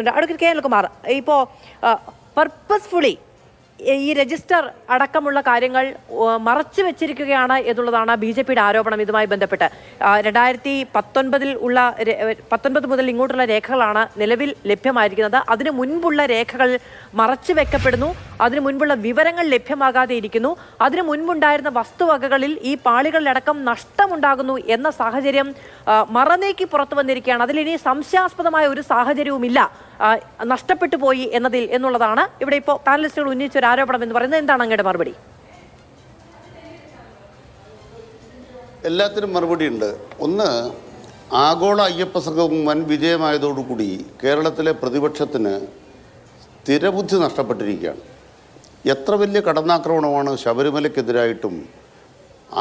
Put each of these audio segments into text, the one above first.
Advocate K Anilkumar, ഇപ്പോൾ purposefully ഈ register അടക്കമുള്ള കാര്യങ്ങൾ മറച്ചു വെച്ചിരിക്കുകയാണ് എന്നുള്ളതാണ് BJPയുടെ ആരോപണം. ഇതുമായി ബന്ധപ്പെട്ട് 2019 മുതൽ ഇങ്ങോട്ടുള്ള രേഖകളാണ് നിലവിൽ ലഭ്യമായിരിക്കുന്നത്. അതിനു മുൻപുള്ള രേഖകൾ മറച്ചു വെക്കപ്പെടുന്നു, അതിനു മുൻപുള്ള വിവരങ്ങൾ ലഭ്യമാകാതെ ഇരിക്കുന്നു, അതിനു മുൻപുണ്ടായിരുന്ന വസ്തുവകകളിൽ ഈ പാളികളിലടക്കം നഷ്ടമുണ്ടാകുന്നു എന്ന സാഹചര്യം മറനീക്കി പുറത്തു വന്നിരിക്കുകയാണ്. അതിലിനി സംശയാസ്പദമായ ഒരു സാഹചര്യവുമില്ല, നഷ്ടപ്പെട്ടു പോയി എന്നുള്ളതാണ് ഇവിടെ ഇപ്പോൾ പാനലിസ്റ്റുകൾ ഉന്നയിച്ച ഒരു ആരോപണം എന്ന് പറയുന്നത്. എന്താണ് അങ്ങയുടെ മറുപടി? എല്ലാത്തിനും മറുപടി ഉണ്ട്. ഒന്ന്, ആഗോള അയ്യപ്പ സംഘം വൻ വിജയമായതോടുകൂടി കേരളത്തിലെ പ്രതിപക്ഷത്തിന് സ്ഥിരബുദ്ധി നഷ്ടപ്പെട്ടിരിക്കുകയാണ്. എത്ര വലിയ കടന്നാക്രമണമാണ് ശബരിമലയ്ക്കെതിരായിട്ടും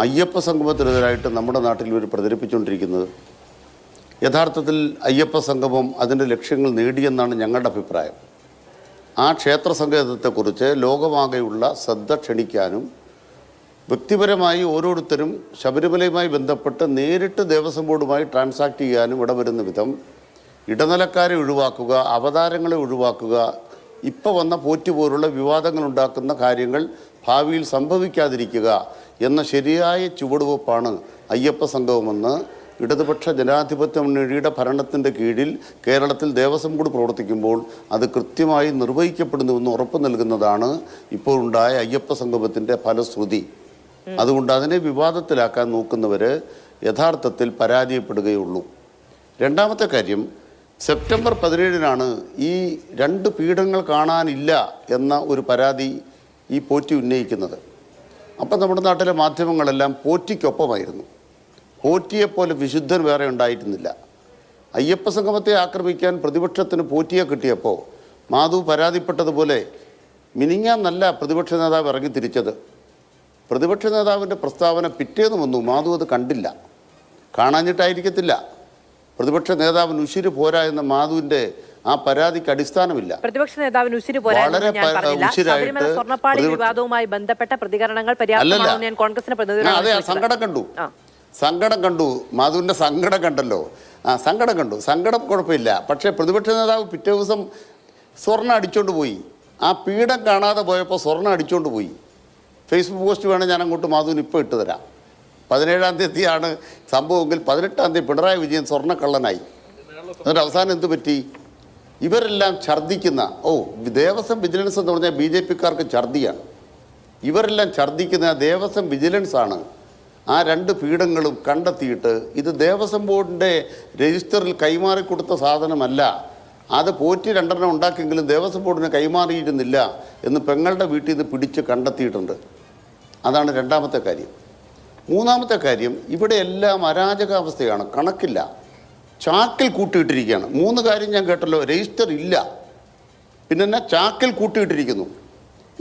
അയ്യപ്പ സംഗമത്തിനെതിരായിട്ടും നമ്മുടെ നാട്ടിൽ ഇവർ പ്രചരിപ്പിച്ചുകൊണ്ടിരിക്കുന്നത്. യഥാർത്ഥത്തിൽ അയ്യപ്പ സംഗമം അതിൻ്റെ ലക്ഷ്യങ്ങൾ നേടിയെന്നാണ് ഞങ്ങളുടെ അഭിപ്രായം. ആ ക്ഷേത്ര സങ്കേതത്തെക്കുറിച്ച് ലോകമാകെയുള്ള ശ്രദ്ധ ക്ഷണിക്കാനും വ്യക്തിപരമായി ഓരോരുത്തരും ശബരിമലയുമായി ബന്ധപ്പെട്ട് നേരിട്ട് ദേവസ്വം ബോർഡുമായി ട്രാൻസാക്ട് ചെയ്യാനും ഇടവരുന്ന വിധം ഇടനിലക്കാരെ ഒഴിവാക്കുക, അവതാരങ്ങളെ ഒഴിവാക്കുക, ഇപ്പോൾ വന്ന പോറ്റി പോലുള്ള വിവാദങ്ങൾ ഉണ്ടാക്കുന്ന കാര്യങ്ങൾ ഭാവിയിൽ സംഭവിക്കാതിരിക്കുക എന്ന ശരിയായ ചുവടുവെപ്പാണ് അയ്യപ്പ സംഗമമെന്ന് ഇടതുപക്ഷ ജനാധിപത്യ മുന്നണിയുടെ ഭരണത്തിൻ്റെ കീഴിൽ കേരളത്തിൽ ദേവസ്വം ബോർഡ് പ്രവർത്തിക്കുമ്പോൾ അത് കൃത്യമായി നിർവഹിക്കപ്പെടുന്നുവെന്ന് ഉറപ്പ് നൽകുന്നതാണ് ഇപ്പോഴുണ്ടായ അയ്യപ്പ സംഗമത്തിൻ്റെ ഫലശ്രുതി. അതുകൊണ്ട് അതിനെ വിവാദത്തിലാക്കാൻ നോക്കുന്നവർ യഥാർത്ഥത്തിൽ പരാജയപ്പെടുകയുള്ളൂ. രണ്ടാമത്തെ കാര്യം, സെപ്റ്റംബർ 17 ഈ 2 പീഠങ്ങൾ കാണാനില്ല എന്ന ഒരു പരാതി ഈ പോറ്റി ഉന്നയിക്കുന്നത്. അപ്പം നമ്മുടെ നാട്ടിലെ മാധ്യമങ്ങളെല്ലാം പോറ്റിക്കൊപ്പമായിരുന്നു. പോറ്റിയെപ്പോലെ വിശുദ്ധൻ വേറെ ഉണ്ടായിരുന്നില്ല. അയ്യപ്പ സംഗമത്തെ ആക്രമിക്കാൻ പ്രതിപക്ഷത്തിന് പോറ്റിയെ കിട്ടിയപ്പോൾ മാധു പരാതിപ്പെട്ടതുപോലെ മിനിങ്ങാന്നല്ല പ്രതിപക്ഷ നേതാവ് ഇറങ്ങി തിരിച്ചത്. പ്രതിപക്ഷ നേതാവിൻ്റെ പ്രസ്താവന പിറ്റേന്ന് വന്നു, മാധു അത് കണ്ടില്ല, കാണാഞ്ഞിട്ടായിരിക്കത്തില്ല. പ്രതിപക്ഷ നേതാവിന് ഉശിര് പോരാ എന്ന മാധുവിൻ്റെ ആ പരാതിക്ക് അടിസ്ഥാനമില്ല. പ്രതിപക്ഷ നേതാവിന് ഉശിര് പോരാ വിവാദവുമായി ബന്ധപ്പെട്ട പ്രതികരണങ്ങൾ അതെ, സങ്കടം കണ്ടു മാധുവിൻ്റെ സങ്കടം കണ്ടല്ലോ. സങ്കടം കണ്ടു, സങ്കടം കുഴപ്പമില്ല. പക്ഷേ പ്രതിപക്ഷ നേതാവ് പിറ്റേ ദിവസം സ്വർണ്ണം അടിച്ചുകൊണ്ട് പോയി. ആ പീഠം കാണാതെ പോയപ്പോൾ സ്വർണ്ണം അടിച്ചുകൊണ്ട് പോയി. ഫേസ്ബുക്ക് പോസ്റ്റ് വേണം ഞാൻ അങ്ങോട്ട് മാധുവിന് ഇപ്പോൾ ഇട്ട് തരാം. 17-ാം തീയതിയാണ് സംഭവമെങ്കിൽ 18-ാം തീയതി പിണറായി വിജയൻ സ്വർണ്ണക്കള്ളനായി. എന്നിട്ട് അവസാനം എന്ത് പറ്റി? ഇവരെല്ലാം ഛർദ്ദിക്കുന്ന ദേവസ്വം വിജിലൻസ് എന്ന് പറഞ്ഞാൽ BJPക്കാർക്ക് ഛർദ്ദിയാണ്. ഇവരെല്ലാം ഛർദ്ദിക്കുന്ന ദേവസ്വം വിജിലൻസാണ് ആ 2 പീഠങ്ങളും കണ്ടെത്തിയിട്ട് ഇത് ദേവസ്വം ബോർഡിൻ്റെ രജിസ്റ്ററിൽ കൈമാറിക്കൊടുത്ത സാധനമല്ല, അത് പോറ്റി 2 ഉണ്ടാക്കിയെങ്കിലും ദേവസ്വം ബോർഡിന് കൈമാറിയിരുന്നില്ല എന്ന് പെങ്ങളുടെ വീട്ടിൽ നിന്ന് പിടിച്ച് കണ്ടെത്തിയിട്ടുണ്ട്. അതാണ് രണ്ടാമത്തെ കാര്യം. മൂന്നാമത്തെ കാര്യം, ഇവിടെ എല്ലാം അരാജകാവസ്ഥയാണ്, കണക്കില്ല, ചാക്കിൽ കൂട്ടിയിട്ടിരിക്കുകയാണ്. 3 കാര്യം ഞാൻ കേട്ടല്ലോ. രജിസ്റ്റർ ഇല്ല, പിന്നെ ചാക്കിൽ കൂട്ടിയിട്ടിരിക്കുന്നു.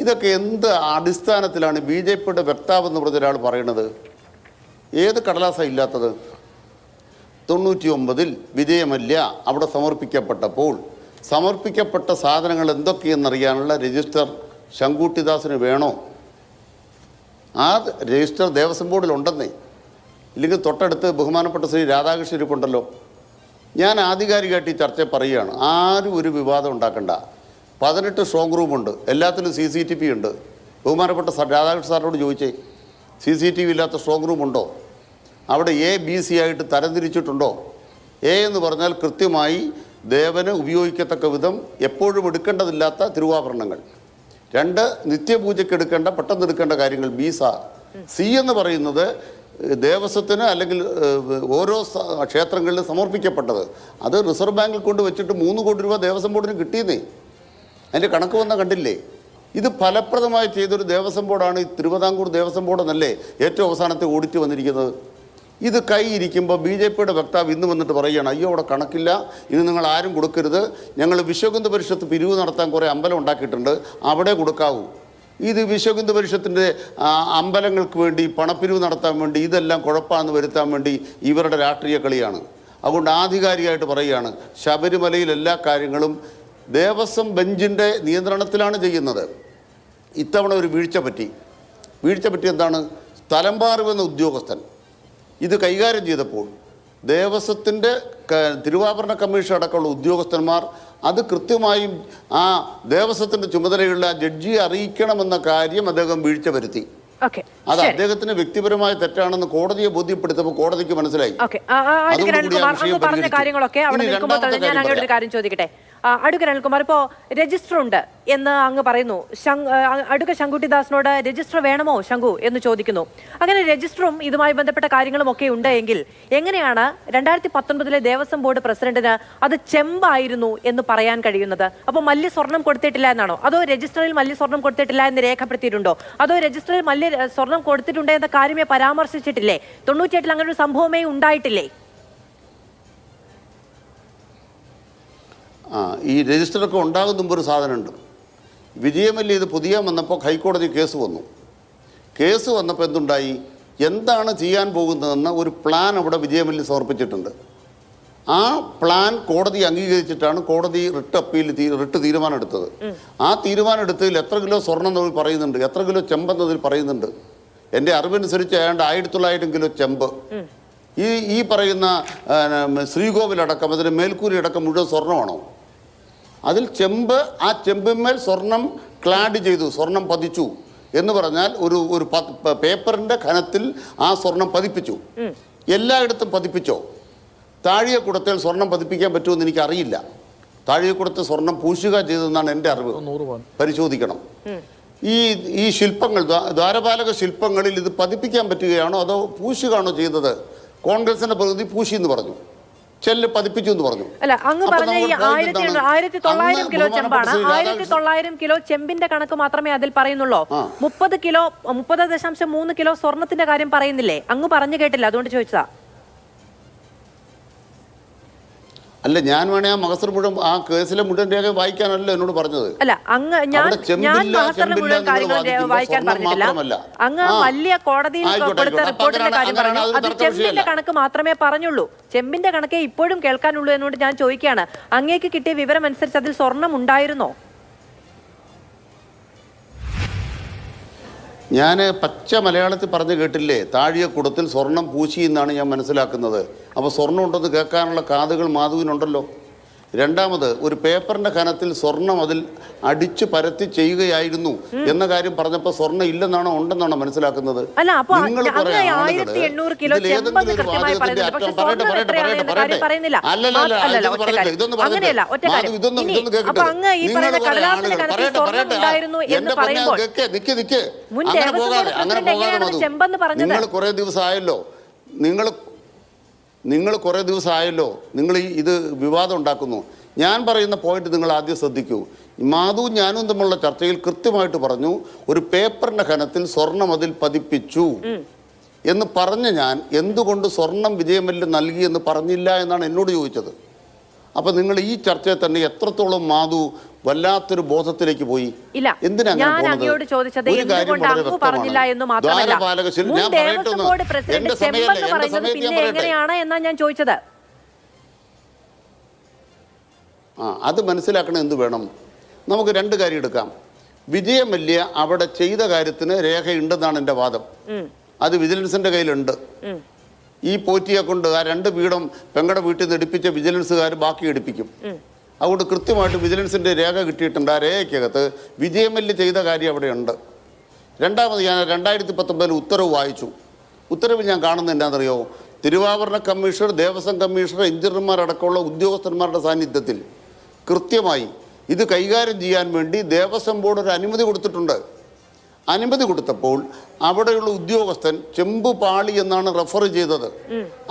ഇതൊക്കെ എന്ത് അടിസ്ഥാനത്തിലാണ് BJPയുടെ വക്താവെന്ന് പറഞ്ഞ ഒരാൾ പറയണത്? ഏത് കടലാസാണ് ഇല്ലാത്തത്? 99 വിജയമല്യ അവിടെ സമർപ്പിക്കപ്പെട്ടപ്പോൾ സമർപ്പിക്കപ്പെട്ട സാധനങ്ങൾ എന്തൊക്കെയെന്നറിയാനുള്ള രജിസ്റ്റർ ശങ്കുട്ടിദാസിന് വേണോ? ആ രജിസ്റ്റർ ദേവസ്വം ബോർഡിലുണ്ടെന്നേ. ഇല്ലെങ്കിൽ തൊട്ടടുത്ത് ബഹുമാനപ്പെട്ട ശ്രീ രാധാകൃഷ്ണൻ ഇരിപ്പുണ്ടല്ലോ. ഞാൻ ആധികാരികമായിട്ട് ഈ ചർച്ച പറയുകയാണ്, ആരും ഒരു വിവാദം ഉണ്ടാക്കണ്ട. 18 സ്ട്രോങ് റൂമുണ്ട്, എല്ലാത്തിലും CCTV ഉണ്ട്. ബഹുമാനപ്പെട്ട രാധാകൃഷ്ണൻ സാറിനോട് ചോദിച്ചേ, CCTV ഇല്ലാത്ത സ്ട്രോങ് റൂമുണ്ടോ? അവിടെ A-B-C ആയിട്ട് തരംതിരിച്ചിട്ടുണ്ടോ? A എന്ന് പറഞ്ഞാൽ കൃത്യമായി ദേവന് ഉപയോഗിക്കത്തക്ക വിധം എപ്പോഴും എടുക്കേണ്ടതില്ലാത്ത തിരുവാഭരണങ്ങൾ. 2 നിത്യപൂജയ്ക്ക് എടുക്കേണ്ട പെട്ടെന്ന് എടുക്കേണ്ട കാര്യങ്ങൾ. C എന്ന് പറയുന്നത് ദേവസ്വത്തിന് അല്ലെങ്കിൽ ഓരോ ക്ഷേത്രങ്ങളിലും സമർപ്പിക്കപ്പെട്ടത്. അത് റിസർവ് ബാങ്കിൽ കൊണ്ട് വെച്ചിട്ട് 3 കോടി രൂപ ദേവസ്വം ബോർഡിന് കിട്ടിയെന്നേ. അതിൻ്റെ കണക്ക് വന്ന കണ്ടില്ലേ? ഇത് ഫലപ്രദമായി ചെയ്തൊരു ദേവസ്വം ബോർഡാണ് ഈ തിരുവിതാംകൂർ ദേവസ്വം ബോർഡ് എന്നല്ലേ ഏറ്റവും അവസാനത്തെ ഓഡിറ്റ് വന്നിരിക്കുന്നത്. ഇത് കൈ ഇരിക്കുമ്പോൾ BJPയുടെ വക്താവ് ഇന്ന് വന്നിട്ട് പറയുകയാണ്, അയ്യോ അവിടെ കണക്കില്ല, ഇത് നിങ്ങൾ ആരും കൊടുക്കരുത്, ഞങ്ങൾ വിശ്വഹിന്ദു പരിഷത്ത് പിരിവ് നടത്താൻ കുറേ അമ്പലം ഉണ്ടാക്കിയിട്ടുണ്ട്, അവിടെ കൊടുക്കാവൂ. ഇത് വിശ്വഹിന്ദു പരിഷത്തിൻ്റെ അമ്പലങ്ങൾക്ക് വേണ്ടി പണപ്പിരിവ് നടത്താൻ വേണ്ടി ഇതെല്ലാം കുഴപ്പമാണെന്ന് വരുത്താൻ വേണ്ടി ഇവരുടെ രാഷ്ട്രീയ കളിയാണ്. അതുകൊണ്ട് ആധികാരികമായിട്ട് പറയുകയാണ്, ശബരിമലയിൽ എല്ലാ കാര്യങ്ങളും ദേവസ്വം ബെഞ്ചിൻ്റെ നിയന്ത്രണത്തിലാണ് ചെയ്യുന്നത്. ഇത്തവണ ഒരു വീഴ്ച പറ്റി എന്താണ്? തലമ്പാറുവെന്ന ഉദ്യോഗസ്ഥൻ ഇത് കൈകാര്യം ചെയ്തപ്പോൾ ദേവസ്വത്തിൻ്റെ തിരുവാഭരണ കമ്മീഷൻ അടക്കമുള്ള ഉദ്യോഗസ്ഥന്മാർ അത് കൃത്യമായും ആ ദേവസ്വത്തിൻ്റെ ചുമതലയുള്ള ജഡ്ജിയെ അറിയിക്കണമെന്ന കാര്യം അദ്ദേഹം വീഴ്ച വരുത്തി. അത് അദ്ദേഹത്തിന് വ്യക്തിപരമായ തെറ്റാണെന്ന് കോടതിയെ ബോധ്യപ്പെടുത്തപ്പോൾ കോടതിക്ക് മനസ്സിലായി. പറഞ്ഞ കാര്യങ്ങളൊക്കെ അവിടെ നിൽക്കുമ്പോൾ ഞാൻ അങ്ങോട്ട് ഒരു കാര്യം ചോദിക്കട്ടെ. അഡ്വക്കേറ്റ് അനിൽകുമാർ, ഇപ്പോൾ രജിസ്റ്റർ ഉണ്ട് എന്ന് അങ്ങ് പറയുന്നു. അഡ്വക്കേറ്റ് ശങ്കുട്ടിദാസിനോട് രജിസ്റ്റർ വേണമോ ശങ്കു എന്ന് ചോദിക്കുന്നു. അങ്ങനെ രജിസ്റ്ററും ഇതുമായി ബന്ധപ്പെട്ട കാര്യങ്ങളും ഒക്കെ ഉണ്ട് എങ്കിൽ എങ്ങനെയാണ് 2019 ദേവസ്വം ബോർഡ് പ്രസിഡന്റിന് അത് ചെമ്പായിരുന്നു എന്ന് പറയാൻ കഴിയുന്നത്? അപ്പോൾ മല്യ സ്വർണം കൊടുത്തിട്ടില്ല എന്നാണോ? അതോ രജിസ്റ്ററിൽ മല്യ സ്വർണം കൊടുത്തിട്ടില്ല എന്ന് രേഖപ്പെടുത്തിയിട്ടുണ്ടോ? അതോ രജിസ്റ്ററിൽ മല്യ സ്വർണം കൊടുത്തിട്ടുണ്ട് എന്ന കാര്യമേ പരാമർശിച്ചിട്ടില്ലേ? 98 അങ്ങനെ ഒരു സംഭവമേ ഉണ്ടായിട്ടില്ലേ? ഈ രജിസ്റ്ററൊക്കെ ഉണ്ടാകുന്ന മുമ്പ് ഒരു സാധനമുണ്ട്. വിജയമല്യ ഇത് പുതിയ വന്നപ്പോൾ ഹൈക്കോടതി കേസ് വന്നു. കേസ് വന്നപ്പോൾ എന്തുണ്ടായി? എന്താണ് ചെയ്യാൻ പോകുന്നതെന്ന ഒരു പ്ലാൻ അവിടെ വിജയമല്യ സമർപ്പിച്ചിട്ടുണ്ട്. ആ പ്ലാൻ കോടതി അംഗീകരിച്ചിട്ടാണ് കോടതി റിട്ട് തീരുമാനം എടുത്തത്. ആ തീരുമാനം എടുത്തതിൽ എത്ര കിലോ സ്വർണം എന്നതിൽ പറയുന്നുണ്ട്, എത്ര കിലോ ചെമ്പെന്നതിൽ പറയുന്നുണ്ട്. എൻ്റെ അറിവനുസരിച്ച് ഏതാണ്ട് 1900 കിലോ ചെമ്പ്. ഈ പറയുന്ന ശ്രീകോവിലടക്കം അതിന് മേൽക്കൂരി അടക്കം മുഴുവൻ സ്വർണ്ണമാണോ? അതിൽ ചെമ്പ്, ആ ചെമ്പിന്മേൽ സ്വർണം ക്ലാഡ് ചെയ്തു, സ്വർണം പതിച്ചു എന്ന് പറഞ്ഞാൽ ഒരു പേപ്പറിൻ്റെ ഘനത്തിൽ ആ സ്വർണം പതിപ്പിച്ചു. എല്ലായിടത്തും പതിപ്പിച്ചോ? താഴികക്കുടത്തിൽ സ്വർണം പതിപ്പിക്കാൻ പറ്റുമെന്ന് എനിക്കറിയില്ല. താഴികക്കുടത്തിൽ സ്വർണം പൂശുക ചെയ്തതെന്നാണ് എൻ്റെ അറിവ്. പരിശോധിക്കണം. ഈ ശില്പങ്ങൾ, ദ്വാരപാലക ശില്പങ്ങളിൽ ഇത് പതിപ്പിക്കാൻ പറ്റുകയാണോ അതോ പൂശുകയാണോ ചെയ്തത്? കോൺഗ്രസിന്റെ പ്രതിനിധി പൂശി എന്ന് പറഞ്ഞു, ചെല്ല് പതിപ്പിച്ചു എന്ന് പറഞ്ഞു. അല്ല, അങ്ങ് പറഞ്ഞ ഈ 1900 കിലോ ചെമ്പാണ്. 1900 കിലോ ചെമ്പിന്റെ കണക്ക് മാത്രമേ അതിൽ പറയുന്നുള്ളൂ. 30.3 കിലോ സ്വർണത്തിന്റെ കാര്യം പറയുന്നില്ലേ? അങ്ങ് പറഞ്ഞു കേട്ടില്ല, അതുകൊണ്ട് ചോദിച്ചതാ. അല്ല, ഞാൻ വേണേ ആ മഹസർ മുഴുവൻ, ആ കേസിലെ മുഴുവൻ രേഖ വായിക്കാനല്ലോ എന്നോട് പറഞ്ഞത്. അല്ല, അങ്ങ് ഞാൻ മുഴുവൻ കാര്യങ്ങൾ വായിക്കാൻ പറഞ്ഞിട്ടില്ല. അങ്ങ് വലിയ കോടതിയിൽ കൊടുത്ത റിപ്പോർട്ടിന്റെ കാര്യം പറഞ്ഞു. അത് ചെമ്പിന്റെ കണക്ക് മാത്രമേ പറഞ്ഞുള്ളൂ. ചെമ്പിന്റെ കണക്കേ ഇപ്പോഴും കേൾക്കാനുള്ളൂ എന്നോട് ഞാൻ ചോദിക്കുകയാണ്. അങ്ങേക്ക് കിട്ടിയ വിവരം അനുസരിച്ച് അതിൽ സ്വർണം ഉണ്ടായിരുന്നോ? ഞാൻ പച്ച മലയാളത്തിൽ പറഞ്ഞു കേട്ടില്ലേ, താഴികക്കുടത്തിൽ സ്വർണം പൂശി എന്നാണ് ഞാൻ മനസ്സിലാക്കുന്നത്. അപ്പോൾ സ്വർണ്ണം ഉണ്ടെന്ന് കേൾക്കാനുള്ള കാതുകൾ മാധുവിനുണ്ടല്ലോ. രണ്ടാമത്, ഒരു പേപ്പറിൻ്റെ ഘനത്തിൽ സ്വർണം അതിൽ അടിച്ചു പരത്തി ചെയ്യുകയായിരുന്നു എന്ന കാര്യം പറഞ്ഞപ്പോൾ സ്വർണ്ണം ഇല്ലെന്നാണോ ഉണ്ടെന്നാണോ മനസ്സിലാക്കുന്നത്? നിങ്ങൾ കുറേ ദിവസമായല്ലോ നിങ്ങൾ ഇത് വിവാദം ഉണ്ടാക്കുന്നു. ഞാൻ പറയുന്ന പോയിന്റ് നിങ്ങൾ ആദ്യം ശ്രദ്ധിക്കൂ. മാധു ഞാനും തമ്മിലുള്ള ചർച്ചയിൽ കൃത്യമായിട്ട് പറഞ്ഞു, ഒരു പേപ്പറിന്റെ ഘനത്തിൽ സ്വർണം അതിൽ പതിപ്പിച്ചു എന്ന് പറഞ്ഞ ഞാൻ എന്തുകൊണ്ട് സ്വർണം വിജയമല്യ നൽകി എന്ന് പറഞ്ഞില്ല എന്നാണ് എന്നോട് ചോദിച്ചത്. അപ്പം നിങ്ങൾ ഈ ചർച്ചയിൽ തന്നെ എത്രത്തോളം മാധു വല്ലാത്തൊരു ബോധത്തിലേക്ക് പോയി. എന്തിനാ ഞാൻ ചോദിച്ചത് അത് മനസ്സിലാക്കണം. എന്ത് വേണം? നമുക്ക് രണ്ട് കാര്യം എടുക്കാം. വിജയമല്യ അവിടെ ചെയ്ത കാര്യത്തിന് രേഖയുണ്ടെന്നാണ് എൻ്റെ വാദം. അത് വിജിലൻസിന്റെ കയ്യിലുണ്ട്. ഈ പോറ്റിയെ കൊണ്ട് ആ 2 പീഠം പെങ്ങളുടെ വീട്ടിൽ നിന്ന് എടുപ്പിച്ച വിജിലൻസുകാർ ബാക്കി എടുപ്പിക്കും. അതുകൊണ്ട് കൃത്യമായിട്ട് വിജിലൻസിൻ്റെ രേഖ കിട്ടിയിട്ടുണ്ട്. ആ രേഖയ്ക്കകത്ത് വിജയമല്യ ചെയ്ത കാര്യം അവിടെയുണ്ട്. രണ്ടാമത്, ഞാൻ 2019 ഉത്തരവ് വായിച്ചു. ഉത്തരവിൽ ഞാൻ കാണുന്നത് എന്താണെന്നറിയോ? തിരുവാഭരണ കമ്മീഷണർ, ദേവസ്വം കമ്മീഷണർ, എഞ്ചിനീയർമാരടക്കമുള്ള ഉദ്യോഗസ്ഥന്മാരുടെ സാന്നിധ്യത്തിൽ കൃത്യമായി ഇത് കൈകാര്യം ചെയ്യാൻ വേണ്ടി ദേവസ്വം ബോർഡ് ഒരു അനുമതി കൊടുത്തിട്ടുണ്ട്. അനുമതി കൊടുത്തപ്പോൾ അവിടെയുള്ള ഉദ്യോഗസ്ഥൻ ചെമ്പ് പാളി എന്നാണ് റെഫർ ചെയ്തത്.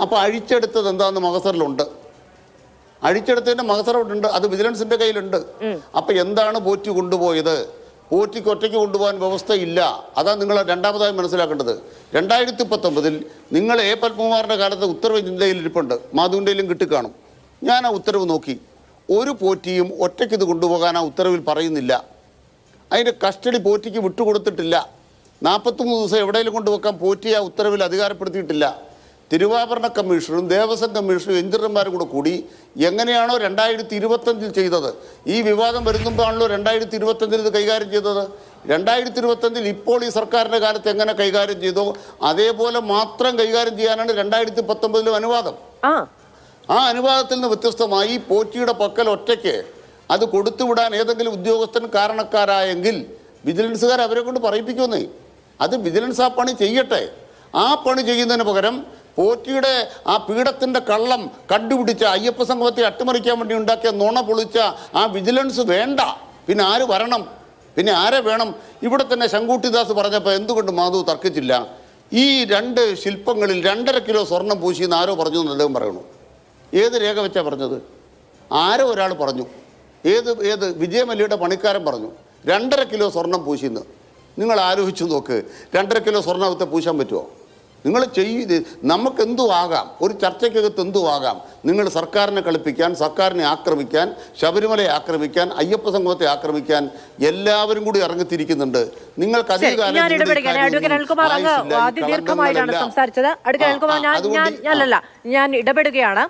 അപ്പോൾ അഴിച്ചെടുത്തത് എന്താണെന്ന് മഹസറിലുണ്ട്. അഴിച്ചെടുത്തതിൻ്റെ മഹസറുണ്ട്. അത് വിജിലൻസിന്റെ കയ്യിലുണ്ട്. അപ്പം എന്താണ് പോറ്റി കൊണ്ടുപോയത്? പോറ്റിക്ക് ഒറ്റയ്ക്ക് കൊണ്ടുപോകാൻ വ്യവസ്ഥയില്ല. അതാണ് നിങ്ങൾ രണ്ടാമതായി മനസ്സിലാക്കേണ്ടത്. 2019 നിങ്ങൾ എ പത്മകുമാറിൻ്റെ കാലത്ത് ഉത്തരവ് ചിന്തയിൽ ഇരിപ്പുണ്ട്, മാധുവിൻ്റെയിലും കിട്ടിക്കാണും. ഞാൻ ആ ഉത്തരവ് നോക്കി. ഒരു പോറ്റിയും ഒറ്റയ്ക്ക് ഇത് കൊണ്ടുപോകാൻ ആ ഉത്തരവിൽ പറയുന്നില്ല. അതിൻ്റെ കസ്റ്റഡി പോറ്റിക്ക് വിട്ടുകൊടുത്തിട്ടില്ല. 43 ദിവസം എവിടെയെങ്കിലും കൊണ്ടുവെക്കാൻ പോറ്റി ആ ഉത്തരവിൽ അധികാരപ്പെടുത്തിയിട്ടില്ല. തിരുവാഭരണ കമ്മീഷണറും ദേവസ്വം കമ്മീഷണറും എഞ്ചിനീയർമാരും കൂടി എങ്ങനെയാണോ 2025 ചെയ്തത്, ഈ വിവാദം വരുന്നുമ്പോഴാണല്ലോ 2025 ഇത് കൈകാര്യം ചെയ്തത്. 2025 ഇപ്പോൾ ഈ സർക്കാരിൻ്റെ കാലത്ത് എങ്ങനെ കൈകാര്യം ചെയ്തോ അതേപോലെ മാത്രം കൈകാര്യം ചെയ്യാനാണ് 2019 അനുവാദം. ആ അനുവാദത്തിൽ നിന്ന് വ്യത്യസ്തമായി പോറ്റിയുടെ പക്കൽ ഒറ്റയ്ക്ക് അത് കൊടുത്തുവിടാൻ ഏതെങ്കിലും ഉദ്യോഗസ്ഥൻ കാരണക്കാരായെങ്കിൽ വിജിലൻസുകാർ അവരെ കൊണ്ട് പറയിപ്പിക്കുമെന്നേ. അത് വിജിലൻസ് ആ പണി ചെയ്യട്ടെ. ആ പണി ചെയ്യുന്നതിന് പകരം പോറ്റിയുടെ ആ പീഠത്തിൻ്റെ കള്ളം കണ്ടുപിടിച്ച അയ്യപ്പ സംഗമത്തെ അട്ടിമറിക്കാൻ വേണ്ടി ഉണ്ടാക്കിയ നുണ പൊളിച്ച ആ വിജിലൻസ് വേണ്ട. പിന്നെ ആര് വരണം? പിന്നെ ആരെ വേണം? ഇവിടെ തന്നെ ശങ്കുട്ടിദാസ് പറഞ്ഞപ്പോൾ എന്തുകൊണ്ട് മാധു തർക്കിച്ചില്ല? ഈ 2 ശില്പങ്ങളിൽ 2.5 കിലോ സ്വർണം പൂശിയെന്ന് ആരോ പറഞ്ഞു എന്ന് അദ്ദേഹം പറയണു. ഏത് രേഖ വെച്ചാണ് പറഞ്ഞത്? ആരോ ഒരാൾ പറഞ്ഞു. ഏത് വിജയമല്ലിയുടെ പണിക്കാരൻ പറഞ്ഞു 2.5 കിലോ സ്വർണം പൂശിയെന്ന്. നിങ്ങൾ ആലോചിച്ച് നോക്ക്, 2.5 കിലോ സ്വർണ്ണത്തെ പൂശാൻ പറ്റുമോ? നിങ്ങൾ ചെയ്ത് നമുക്കെന്തും ആകാം, ഒരു ചർച്ചയ്ക്കകത്ത് എന്തും ആകാം. നിങ്ങൾ സർക്കാരിനെ കളിപ്പിക്കാൻ, സർക്കാരിനെ ആക്രമിക്കാൻ, ശബരിമലയെ ആക്രമിക്കാൻ, അയ്യപ്പ സംഗമത്തെ ആക്രമിക്കാൻ എല്ലാവരും കൂടി ഇറങ്ങിത്തിരിക്കുന്നുണ്ട്. നിങ്ങൾക്ക് ഞാൻ ഇടപെടുകയാണ്.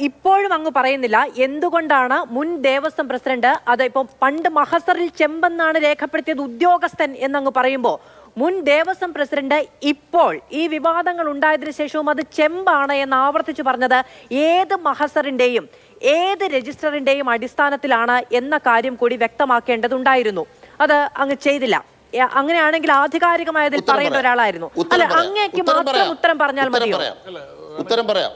ഇപ്പോഴും അങ്ങ് പറയുന്നില്ല എന്തുകൊണ്ടാണ് മുൻ ദേവസ്വം പ്രസിഡന്റ്, അത് ഇപ്പോൾ പണ്ട് മഹസറിൽ ചെമ്പെന്നാണ് രേഖപ്പെടുത്തിയത് ഉദ്യോഗസ്ഥൻ എന്നങ്ങ് പറയുമ്പോൾ മുൻ ദേവസ്വം പ്രസിഡന്റ് ഇപ്പോൾ ഈ വിവാദങ്ങൾ ഉണ്ടായതിനു ശേഷവും അത് ചെമ്പാണ് എന്ന് ആവർത്തിച്ചു പറഞ്ഞത് ഏത് മഹസറിന്റെയും ഏത് രജിസ്റ്ററിന്റെയും അടിസ്ഥാനത്തിലാണ് എന്ന കാര്യം കൂടി വ്യക്തമാക്കേണ്ടതുണ്ടായിരുന്നു. അത് അങ്ങ് ചെയ്തില്ല. അങ്ങനെയാണെങ്കിൽ ആധികാരികമായതിൽ പറയുന്ന ഒരാളായിരുന്നു. അല്ല, അങ്ങേക്ക് മാത്രം ഉത്തരം പറഞ്ഞാൽ മതിയോ? ഉത്തരം പറയാം.